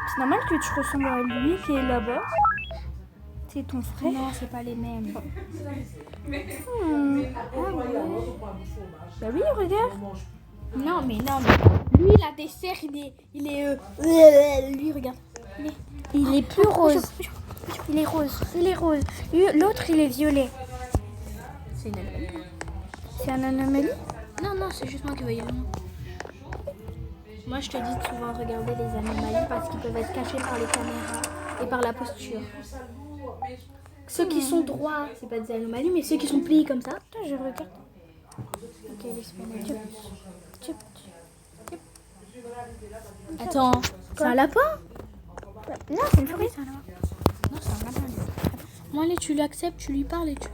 C'est normal que tu ressembles à lui qui est là-bas. C'est ton frère. Non, c'est pas les mêmes. Bah oui, regarde. Non, mais lui, il a des serres, lui, regarde. Il est plus rose. Il est rose. L'autre, il est violet. C'est une anomalie. C'est un anomalie? Non, c'est juste moi qui voyais le nom. Moi, je te dis de souvent regarder les anomalies parce qu'ils peuvent être cachés par les caméras et par la posture. Ceux qui sont droits, c'est pas des anomalies, mais ceux qui sont pliés comme ça. Attends, je regarde. Ok, laisse-moi. Tchup. Attends, c'est un lapin? Non, c'est une souris. Non, c'est un lapin. Moi, allez, tu l'acceptes, tu lui parles et tu...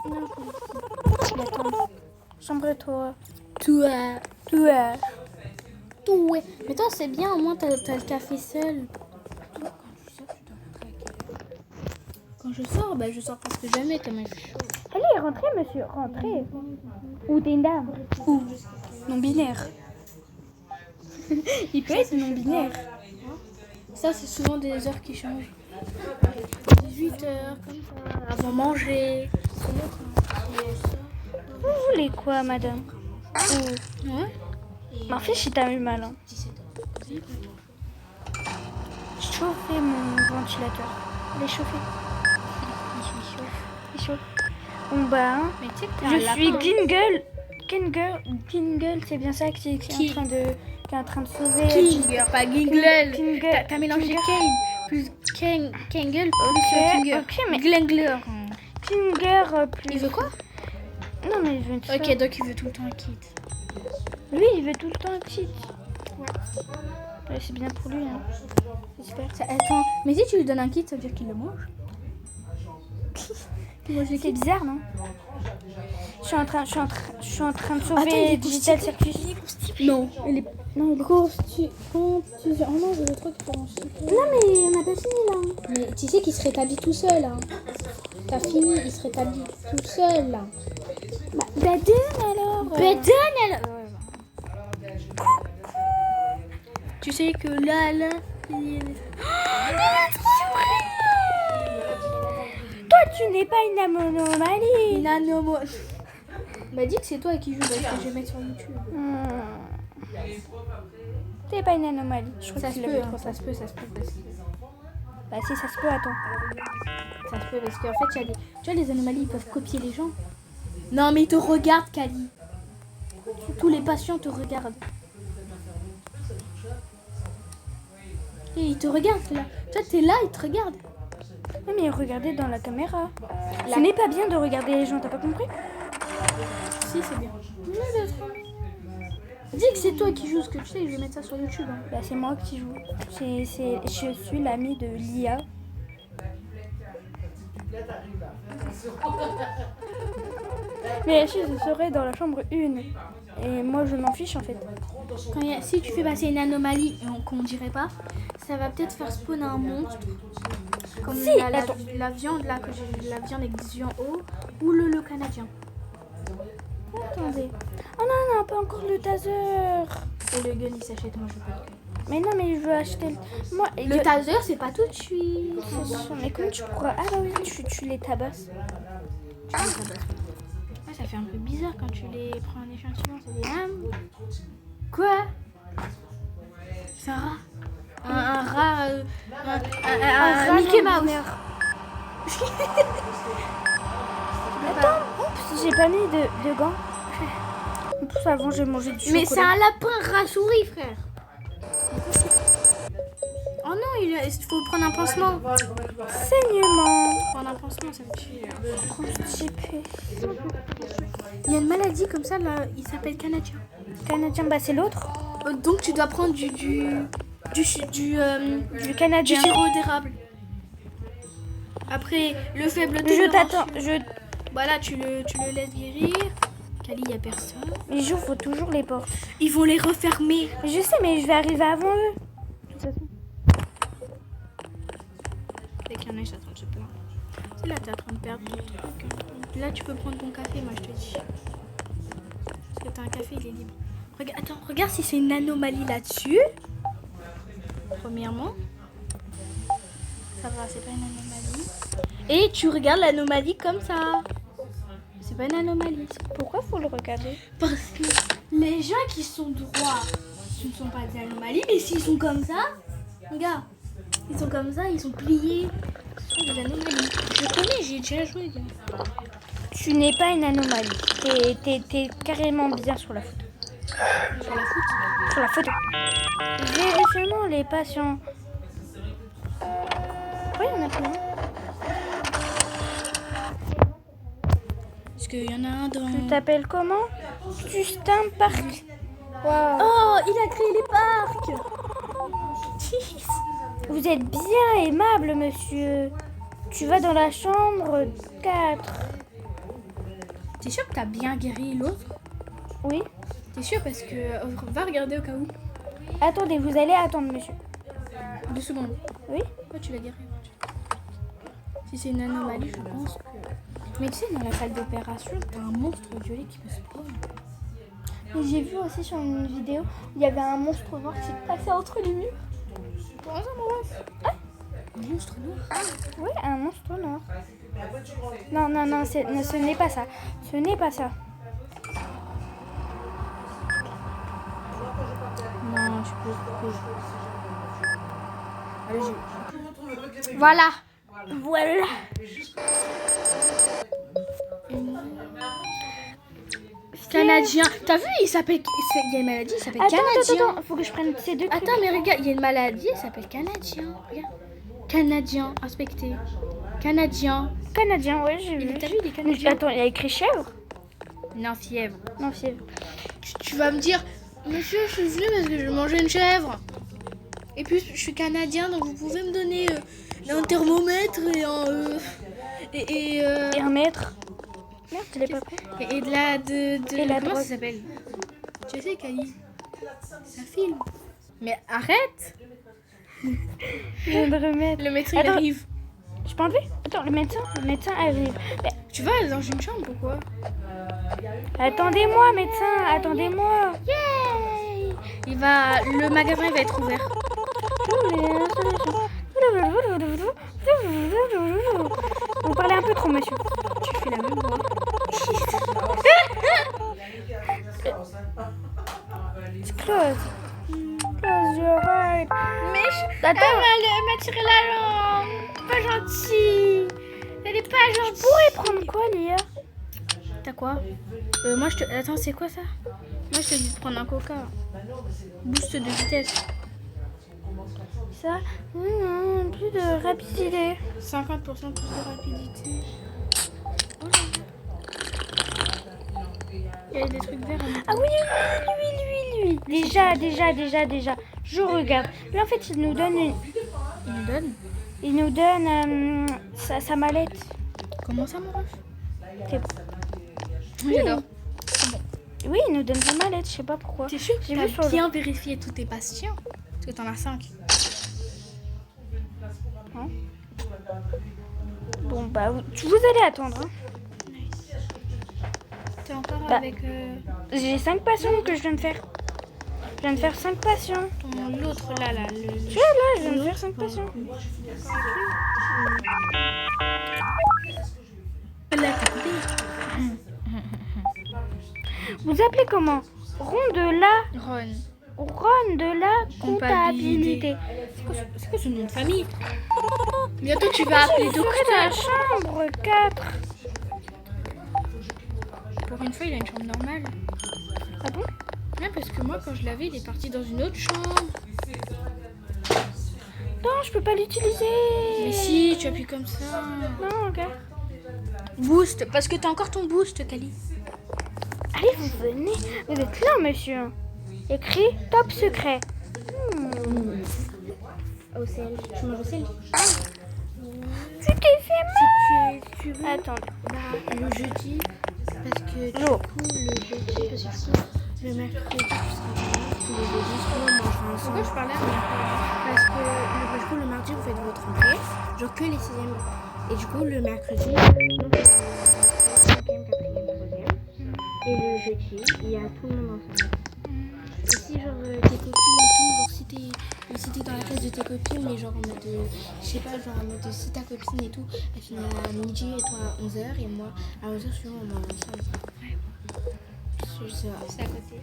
Non, je l'attends. Chambre-toi. Toi. Toi. Mais toi, c'est bien, au moins, t'as le café seul. Quand je sors, bah, je sors presque jamais, t'as même chaud. Allez, rentrez, monsieur, rentrez. Ou t'es une dame. Ou non-binaire. Il peut être non-binaire. Ça, c'est souvent des heures qui changent. 18 heures, comme ça, avant manger. Vous voulez quoi, madame? Ouais. Ma fiche, il t'a eu mal. Hein. 17 heures. Chauffer mon ventilateur. Il est chauffé. Il chauffe. Bon bah, hein, Mais tu sais que je t'as un suis lapin. Gingle, c'est bien ça qui est en train de sauver. Kinger, pas Gingle. Kinger. T'as mélangé Kane plus Kangol plus Kinger. Ok, mais Glengler. Kinger plus... Il veut quoi? Non, mais il veut une Ok, donc il veut tout le temps un kit. Lui, il veut tout le temps un kit. Ouais, c'est bien pour lui, hein. J'espère. Attends, mais si tu lui donnes un kit, ça veut dire qu'il le mange? C'est bizarre, non? Je suis en train de sauver Digital Circus. Non. Non, Contusion. Oh non, j'ai le truc pour en chier. Non, mais on n'a pas fini, là. Mais tu sais qu'il se rétablit tout seul, hein. T'as fini, il se rétablit tout seul, là. Bah, donne alors. Tu sais que là, Toi, tu n'es pas une anomalie. Nanomo. M'a dit que c'est toi qui joues, parce que je vais mettre sur YouTube. T'es pas une anomalie. Je crois Ça que se tu peut, l'avais hein, trop ça se peut. Bah si, ça se peut, attends. Ça se peut, parce qu'en fait, tu vois, les anomalies, ils peuvent copier les gens. Non, mais ils te regardent, Kali. Tous les patients te regardent. Et ils te regardent, là. Toi, t'es là, ils te regardent. Oui, mais regardez dans la caméra. Ce n'est pas bien de regarder les gens, t'as pas compris? Si, c'est bien. Dis que c'est toi qui joues, ce que tu sais, je vais mettre ça sur YouTube. Hein. Bah c'est moi qui joue. Je suis l'ami de l'IA. Mais je serai dans la chambre 1. Et moi je m'en fiche en fait. Si tu fais passer une anomalie qu'on dirait pas, ça va peut-être faire spawn un monstre. Comme Si, la viande là, que j'ai la viande avec des yeux en haut, ou le canadien. Attendez. Oh non, pas encore le taser. Et le gun il s'achète, moi je veux pas de gun. Mais non, mais je veux acheter moi. Le taser c'est pas tout de suite. Mais comment tu pourras... Ah bah oui, tu les tabasses. Ouais, ça fait un peu bizarre quand tu les prends en échantillon. C'est des Quoi? C'est un rat. Un rat. Un Mickey Mouse. Attends, oups, j'ai pas mis de gants. En plus, avant, j'ai mangé du chocolat. Mais c'est un lapin rat-souris, frère. Oh non, il faut prendre un pansement. Saignement. Prendre un pansement, ça me tue. Constipé. Il y a une maladie comme ça, là, il s'appelle canadien. Canadien, bah c'est l'autre. Donc tu dois prendre du canadien. Du sirop d'érable. Après, le faible Je t'attends. Voilà, tu le laisses guérir. Kali, il y a personne. Les jours, faut toujours les portes. Ils vont les refermer. Je sais, mais je vais arriver avant eux. De toute façon. Dès qu'il y en a, ils sont en train de se plaindre. C'est là, t'es en train de perdre ton truc. Là, tu peux prendre ton café, moi, je te dis. T'as un café, il est libre. Attends, regarde si c'est une anomalie là-dessus. Premièrement. Ça va, c'est pas une anomalie. Et tu regardes l'anomalie comme ça. C'est pas une anomalie. Pourquoi faut le regarder? Parce que les gens qui sont droits, ce ne sont pas des anomalies, mais s'ils sont comme ça, regarde, ils sont comme ça, ils sont pliés. Ce sont des anomalies. Je connais, j'ai déjà joué. Gars. Tu n'es pas une anomalie. T'es carrément bien sur la photo. Sur la foot. Sur la photo. Vérifions les patients. Pourquoi il y en a plein? Parce qu'il y en a un dans... Tu t'appelles comment? Justin Park. Waouh. Oh, il a créé les parcs. Vous êtes bien aimable, monsieur. Tu vas dans la chambre 4. T'es sûr que t'as bien guéri l'autre? Oui. T'es sûr parce que... va regarder au cas où. Attendez, vous allez attendre, monsieur. 2 secondes. Oui. Pourquoi tu l'as guéri? Si c'est une anomalie, je pense que... Mais tu sais, dans la salle d'opération, t'as un monstre violet qui peut se prendre. Et j'ai vu aussi sur une vidéo, il y avait un monstre noir qui passait entre les murs. Comment ça, mon ref? Un monstre noir? Oui, un monstre noir. Non, non, non, ce n'est pas ça. Ce n'est pas ça. Non, je peux... Allez, voilà. Voilà. Canadien. T'as vu, il s'appelle... Il y a une maladie, il s'appelle Canadien. Attends, faut que je prenne ces deux trucs. Attends, mais regarde, il y a une maladie, elle s'appelle Canadien. Regarde. Canadien, inspecté. Canadien. Canadien, ouais, j'ai vu. T'as vu, il est Mais canadien. attends, il y a écrit chèvre? Non, fièvre. Non, fièvre. Tu vas me dire, monsieur, je suis venu parce que je mangeais une chèvre. Et puis, je suis canadien, donc vous pouvez me donner un thermomètre et un... Et un mètre. Merde, je l'ai pas pris. Et de la... Et la comment drogue. ça s'appelle? Tu sais, Kali, ça filme. Mais arrête. Je viens de remettre. Le médecin, il Attends. arrive. Je peux enlever? Attends, le médecin arrive. Tu vas dans une chambre, pourquoi? Attendez-moi, médecin, attendez-moi. Yay! Le magasin il va être ouvert. Vous parlez un peu trop, monsieur. Tu fais la même voix. Close. Close your heart. Mais Attends. elle m'a tiré la langue. Pas gentil. Elle est pas gentille. Tu pourrais prendre quoi, Lia? T'as quoi? Moi je te... Attends, c'est quoi ça? Moi je te dis de prendre un coca. Boost de vitesse. Ça? Plus de rapidité. 50% plus de rapidité. Oh là là. Il y a des trucs verts. Ah oui, lui. Déjà. Je regarde. Là, en fait, il nous donne Il nous donne? sa mallette. Comment ça, mon ref? C'est- Oui, j'adore. Oui, il nous donne sa mallette, je sais pas pourquoi. T'es sûr que J'ai tu vu sur as le- bien vérifié tous tes patients? Parce que t'en as 5. Bon, bah, vous allez attendre. Hein. T'es encore Bah. avec J'ai 5 patients que je viens de faire. Je viens de faire 5 patients. l'autre là, Tu vois, là, je viens de faire 5 patients. Là, t'as coupé. Vous appelez comment? Rond de la comptabilité. C'est quoi ce nom de famille? Bientôt tu vas appeler Sur la docteur. chambre 4. Pour une fois, il a une chambre normale. Ah bon? Ouais, parce que moi, quand je l'avais, il est parti dans une autre chambre. Non, je peux pas l'utiliser. Mais si, tu appuies comme ça. Non, ok. Boost, parce que t'as encore ton boost, Kali. Allez, vous venez. Vous êtes là, monsieur. Écrit top secret. Au sel. Tu manges au sel? Tu t'es fait mal. Si tu veux. Attends. Le jeudi, parce que du Jour. coup, le jeudi, parce que le mercredi, tu seras le jeudi, sinon on mangera ensemble. Pourquoi je parlais à Parce que du coup, le mardi, vous faites votre entrée, genre que les 6e. Et du coup, le mercredi, 5e, 4e, 3e. Et le jeudi, il y a tout le monde ensemble. Et si genre tes copines et tout, genre si t'es dans la classe de tes copines, mais genre en mode, je sais pas, genre en mode si ta copine et tout, elle finit à midi et toi à 11h et moi à 11h suivant on mange ensemble. Ouais. Je sais pas, c'est à côté.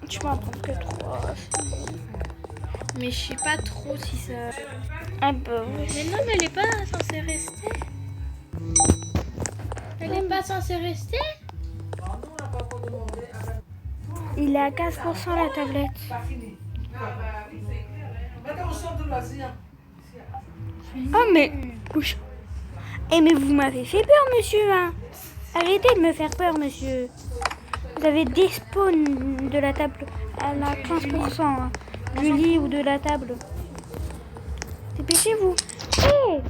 Tu vas en prendre que 3. Mais je sais pas trop si ça... Ah bah oui. Mais non, mais elle est pas censée rester. Elle est pas censée rester. Il est à 15% la tablette. Oh mais... Couche. Eh mais vous m'avez fait peur, monsieur, hein. Arrêtez de me faire peur, monsieur. Vous avez des spawns de la table à la 15%, hein, du lit ou de la table. Dépêchez-vous. Hé,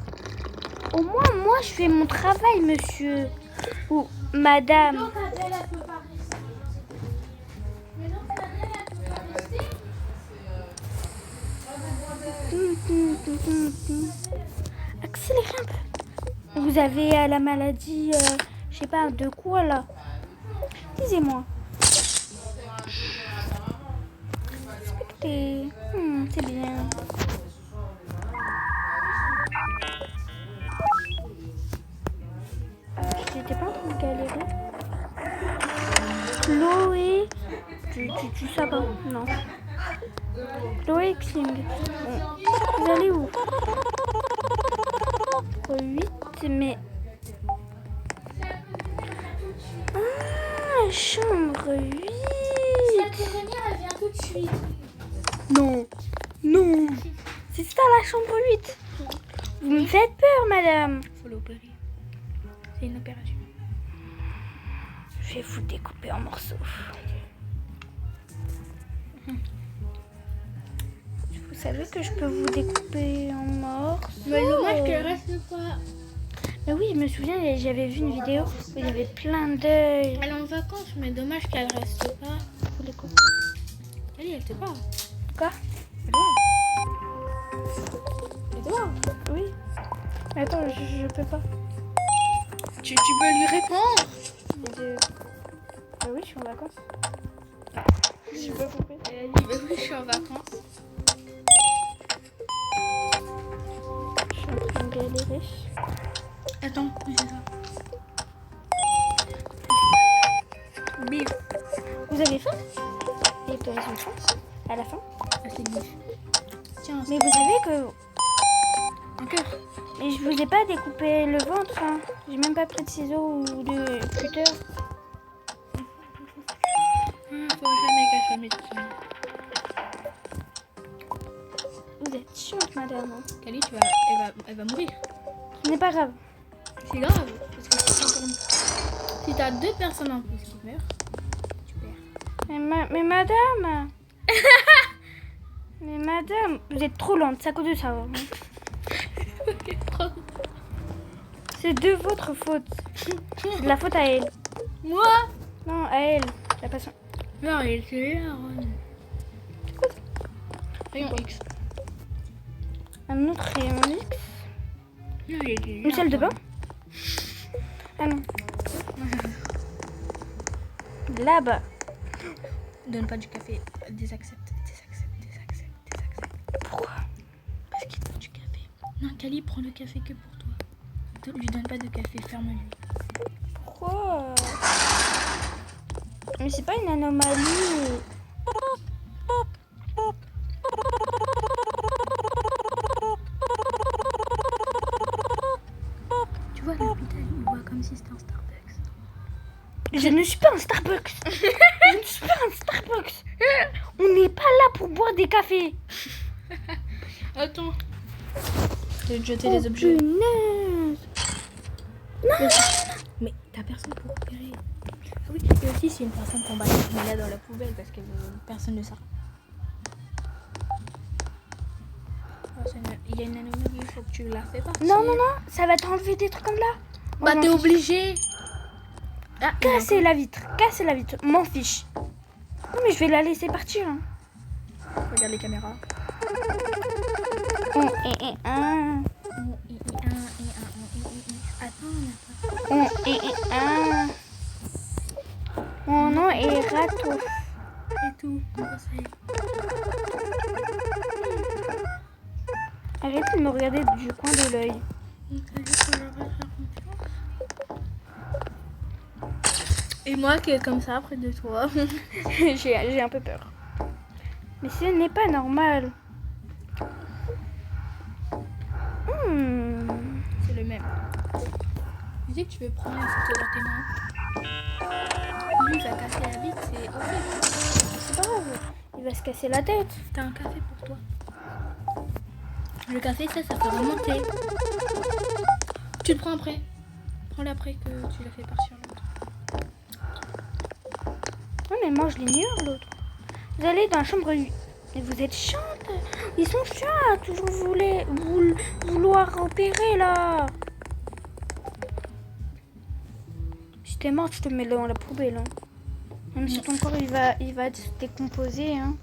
au moins, moi, je fais mon travail, monsieur. Ou madame. Donc Adèle, elle peut pas rester. Mais donc Adèle, elle peut pas rester. Accélérez un peu. Vous avez la maladie, je sais pas, de quoi là? Disez-moi. Respectez. C'est bien. J'étais pas en train de galérer. Chloé. Tu sais pas? Non. Chloé Kling. Bon. Vous allez où? 8, mais... Ah, chambre 8. Si elle peut venir, elle vient tout de suite. Non, non. C'est ça la chambre 8. Vous me faites peur, madame. Faut l'opérer. C'est une opération. Je vais vous découper en morceaux. Vous savez que je peux vous découper en morceaux. Mais dommage qu'elle reste pas. Mais oui, je me souviens, j'avais vu une vidéo où il y avait plein d'œils. Elle est en vacances, mais dommage qu'elle reste pas. Vous les coupez. Elle reste pas. Quoi? Elle doit. Oui. Mais attends, je peux pas. Tu peux lui répondre. Bah oui, je suis en vacances. Je peux couper. Elle a dit, bah oui, je suis en vacances. Je suis en train de galérer. Attends, c'est ça. Bif. Vous avez faim? Et toi, ils ont faim? À la fin? Ah, c'est bif. Tiens, Mais vous savez que... un cœur. Mais je vous ai pas découpé le ventre, hein. J'ai même pas pris de ciseaux ou de cutter. Faut jamais qu'elle soit médecin. Vous êtes chiante, madame. Kali, elle va mourir. Ce n'est pas grave. C'est grave. Parce que si t'as 2 personnes en plus qui meurent, tu perds. Mais madame. Mais madame, vous êtes trop lente, c'est à cause de ça. Hein. C'est de votre faute. C'est de la faute à elle. Moi? Non, à elle. La passion. Non, il était là. C'est quoi ça? Rayon X. Un autre rayon X. Non, il était là. Une salle de bain? Ah non. Là-bas. Donne pas du café. Désaccepte. Pourquoi? Parce qu'il donne du café. Non, Kali, prends le café que pour toi. Ne lui donne pas de café, ferme-lui. Pourquoi? Mais c'est pas une anomalie. Tu vois, l'hôpital, il voit comme si c'était un Starbucks. Je ne suis pas un Starbucks. Je ne suis pas un Starbucks. On n'est pas là pour boire des cafés. Attends. Je vais te jeter les objets. Punaise. Mais t'as personne pour opérer. Ah oui, et aussi si une personne tombe, mets-la dans la poubelle parce que personne ne saura. Oh, il y a une anomalie, il faut que tu la fais partir. Non, ça va t'enlever des trucs comme là. Bah t'es obligé. Ah, Cassez la vitre, m'en fiche. Non mais je vais la laisser partir. Hein. Regarde les caméras. Attends, et Rato. Et tout. Arrêtez de me regarder du coin de l'œil. Et moi qui est comme ça près de toi. J'ai un peu peur. Mais ce n'est pas normal. C'est le même. Tu dis que tu veux prendre une photo dans tes mains. Lui il va casser la vitre, c'est horrible. C'est pas grave. Il va se casser la tête. T'as un café pour toi. Le café ça fait remonter. Tu le prends après. Prends-le après que tu l'as fait partir l'autre. Non mais mange l'ignore l'autre. Vous allez dans la chambre 8. Mais vous êtes chiante. Ils sont chiants à toujours vouloir opérer là. Si t'es morte, je te mets dans la poubelle. Hein. Même si ton corps il va se décomposer. Hein.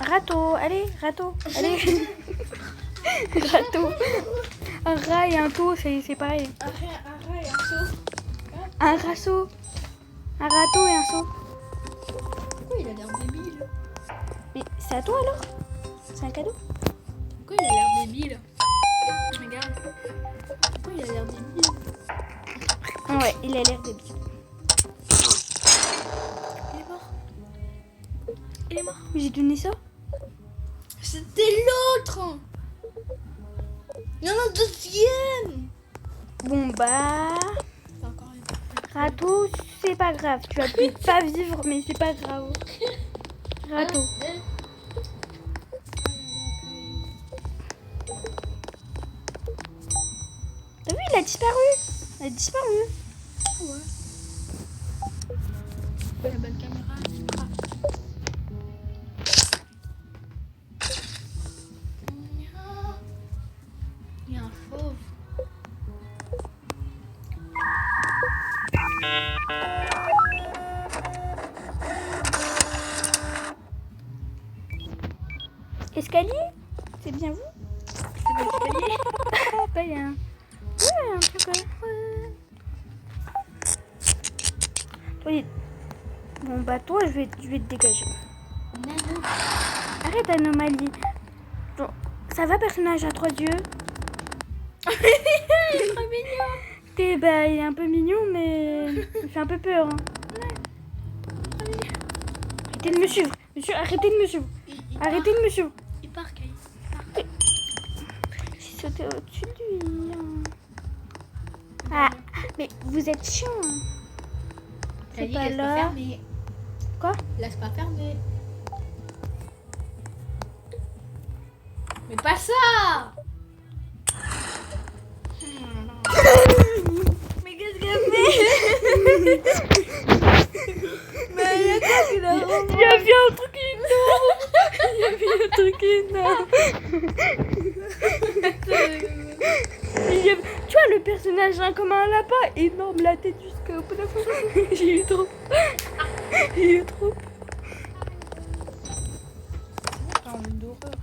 Rato, allez, Rato, allez. Rato. Un rat et un taux, c'est pareil. Un rat et un seau. Un rasso. Un râteau et un seau. Pourquoi il a l'air débile? Mais c'est à toi alors? C'est un cadeau? Pourquoi il a l'air débile? Regarde. Pourquoi il a l'air débile? Ouais, il a l'air débile. Il est mort. Il est mort. J'ai donné ça? C'était l'autre. Il y en a un deuxième. Bon bah... C'est encore une. Râteau, c'est pas grave. Tu vas peut-être pas vivre, mais c'est pas grave. Râteau. T'as vu, il a disparu. Il a disparu. Ouais. La bonne caméra. Il y a un fauve. Escalier? C'est bien vous? C'est l'escalier. Bah, il y a un... Ouais, un truc... Oui. Bon bah toi, je vais te dégager. Nano. Arrête Anomalie. Bon, ça va personnage à trois yeux? Il est trop mignon. Bah, il est un peu mignon, mais il fait un peu peur. Hein. Arrêtez de me suivre. Monsieur, arrêtez de me suivre. Arrêtez de me suivre. Il part, Kay. J'ai sauté au-dessus de lui. Hein. Ah, mais vous êtes chiant. Hein. C'est pas laisse là. pas fermer. Quoi? Laisse pas fermer. Mais pas ça. Mais qu'est-ce qu'elle fait? Mais il y a quoi qui l'a rendu? Il y a bien un truc énorme. Il y a bien un truc énorme. Tu vois le personnage hein, comme un lapin énorme, la tête jusqu'au plafond. J'ai eu trop. J'ai eu trop. T'as envie d'horreur.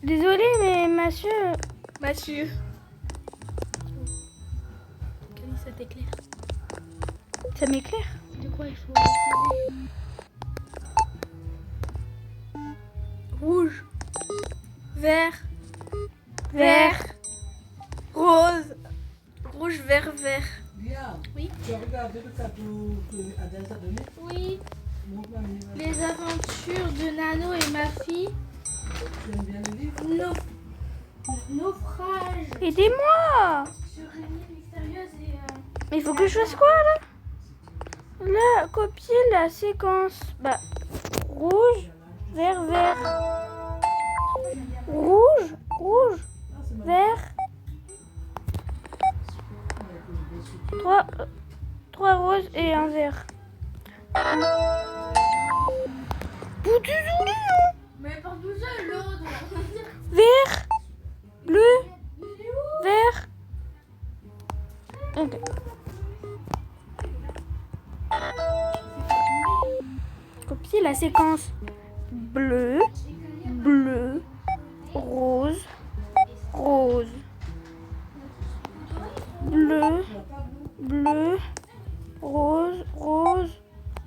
Désolée mais monsieur. Mathieu. Camille, ça t'éclaire. Ça m'éclaire. De quoi il faut regarder? Rouge. Vert. Vert. Rose. Rouge, vert, vert. Bien. Oui. Tu as regardé le cadeau que Adèle t'a donné? Oui. Donc, mamie, Les aventures de Nano et ma fille. tu aimes bien le livre? Naufrage Aidez-moi. sur une île mystérieuse et... Mais il faut que je fasse quoi là? Là, copier la séquence. Bah, rouge, vert, vert. Rouge, rouge, vert. Trois roses et un vert. Vous désolé, hein. Mais par d'où ça l'autre? Vert, bleu, vert. Ok. Copier la séquence bleu, bleu, rose, rose, bleu, bleu, rose, rose,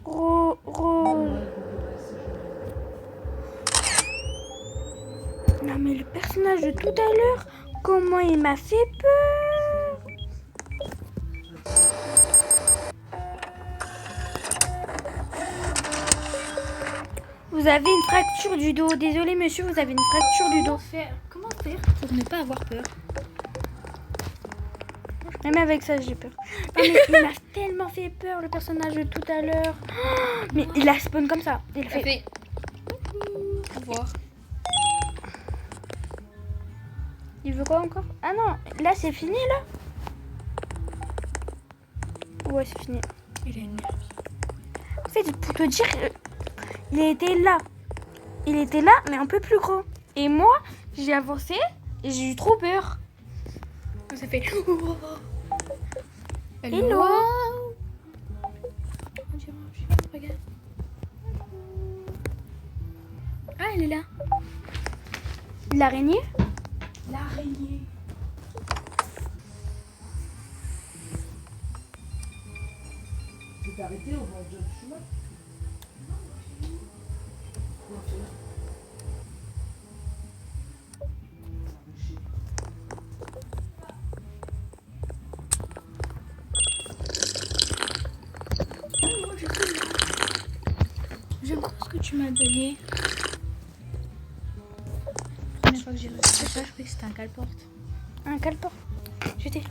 rose. Non mais le personnage de tout à l'heure, comment il m'a fait peur. Vous avez une fracture du dos. Désolé monsieur, vous avez une fracture du dos. Comment faire pour ne pas avoir peur? Même avec ça, j'ai peur. Non, mais il m'a tellement fait peur, le personnage de tout à l'heure. Oh, mais il a spawn comme ça. Il Ça fait... fait... Au revoir. Il veut quoi encore? Ah non, là c'est fini là. Ouais, c'est fini. Il est énervé. En fait, pour te dire, il était là. Il était là, mais un peu plus gros. Et moi, j'ai avancé et j'ai eu trop peur. Ça fait... Hello. Regarde. Ah, elle est là. L'araignée? L'araignée. Tu t'es arrêté au bord du chemin? J'aime trop ce que tu m'as donné. La première fois que j'ai reçu ça, je croyais que c'était un cale-porte. Un cale-porte. J'étais...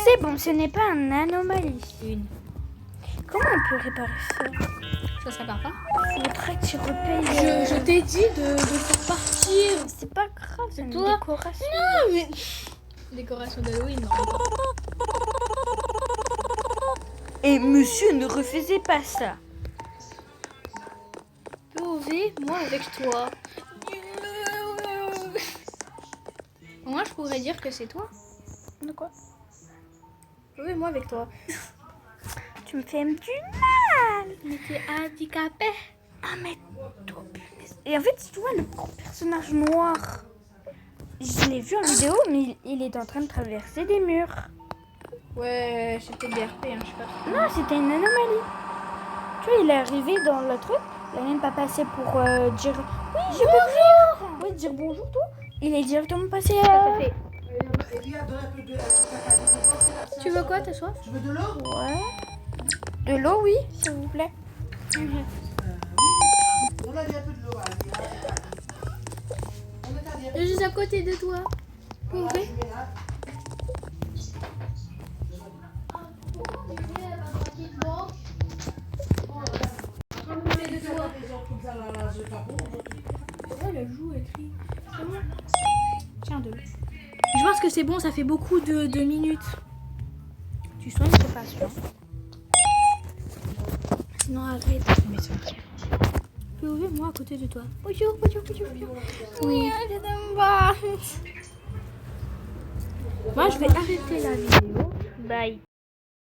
C'est bon, ce n'est pas une anomalie. Une. Comment on peut réparer ça? Ça part pas. Faudrait que tu repayes. Je t'ai dit de faire partir. C'est pas grave, c'est une toi. décoration. Non, mais... Décoration d'Halloween, non. Et monsieur, ne refusez pas ça. POV, moi avec toi. Moi, je pourrais dire que c'est toi. De quoi? POV, moi avec toi. Tu me fais du mal. Mais t'es handicapé. Ah mais toi, punaise. Et en fait, tu vois le personnage noir. Je l'ai vu en vidéo, mais il est en train de traverser des murs. Ouais, c'est peut-être BRP, hein, je sais pas. Non, c'était une anomalie. Tu vois, il est arrivé dans le truc. Il n'a même pas passé pour dire oui, je peux venir. Oui, dire bonjour, tout. Il est directement passé à... Ça fait. Elia, donne un peu de caca. Tu veux quoi, t'as soif? Tu veux de l'eau? Ouais. De l'eau, oui, s'il vous plaît. Oui. Donne un peu de l'eau, Elia. Je suis à côté de toi. Voilà, POV. je mets là. Ouais, la joue écrit. Tiens, de l'eau. Je pense que c'est bon, ça fait beaucoup de minutes. Tu soignes tes patients. Sinon, arrête. Mais c'est vrai. POV, moi à côté de toi. Bonjour, bonjour, bonjour, bonjour. Oui, je t'aime pas. Moi, je vais arrêter la vidéo. Bye.